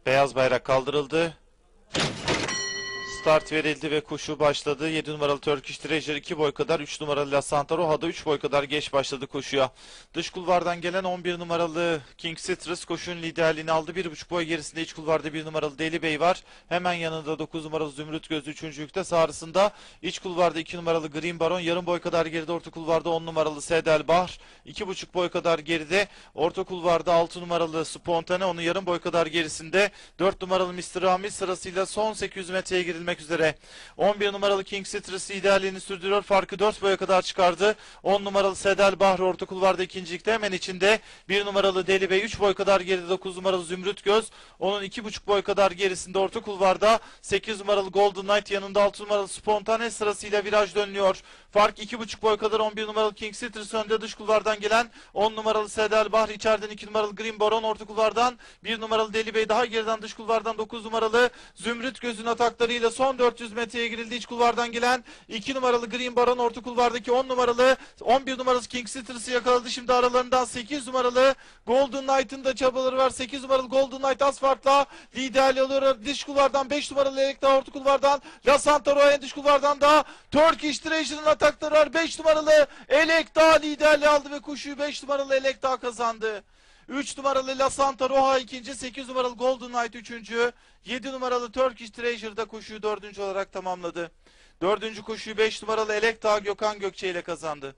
Beyaz bayrak kaldırıldı. Start verildi ve koşu başladı. 7 numaralı Turkish Treasure 2 boy kadar, 3 numaralı La Santa Roja da 3 boy kadar geç başladı koşuya. Dış kulvardan gelen 11 numaralı King Citrus koşunun liderliğini aldı. 1,5 boy gerisinde iç kulvarda 1 numaralı Deli Bey var. Hemen yanında 9 numaralı Zümrüt Gözlü 3. yükte. Sağrısında iç kulvarda 2 numaralı Green Baron. Yarım boy kadar geride orta kulvarda 10 numaralı Sedel Bahr. 2,5 boy kadar geride orta kulvarda 6 numaralı Spontane. Onun yarım boy kadar gerisinde 4 numaralı Mr. Rami, sırasıyla son 800 metreye girilmek üzere. 11 numaralı King Citrus liderliğini sürdürüyor. Farkı 4 boya kadar çıkardı. 10 numaralı Sedel Bahri orta kulvarda ikincilikte. Hemen içinde 1 numaralı Deli Bey, 3 boy kadar geride 9 numaralı Zümrüt Göz. Onun 2,5 boy kadar gerisinde orta kulvarda 8 numaralı Golden Knight, yanında 6 numaralı Spontane, sırasıyla viraj dönüyor. Fark 2,5 boy kadar. 11 numaralı King Citrus önde, dış kulvardan gelen 10 numaralı Sedel Bahri, içeriden 2 numaralı Green Baron, orta kulvardan 1 numaralı Deli Bey, daha geriden dış kulvardan 9 numaralı Zümrüt Göz'ün ataklarıyla son 400 metreye girildi. İç kulvardan gelen 2 numaralı Green Baron, orta kulvardaki 10 numaralı 11 numarası King Citrus'ı yakaladı. Şimdi aralarından 8 numaralı Golden Knight'ın da çabaları var. 8 numaralı Golden Knight az farkla liderliği alıyor. Dış kulvardan 5 numaralı Elektra, orta kulvardan La Santa Roya, dış kulvardan da Turkish Treasure'ın atakları var. 5 numaralı Elektra liderliği aldı ve koşuyu 5 numaralı Elektra kazandı. 3 numaralı La Santa Roja ikinci, 8 numaralı Golden Knight üçüncü, 7 numaralı Turkish Treasure da koşuyu dördüncü olarak tamamladı. Dördüncü koşuyu 5 numaralı Elektra Gökhan Gökçe ile kazandı.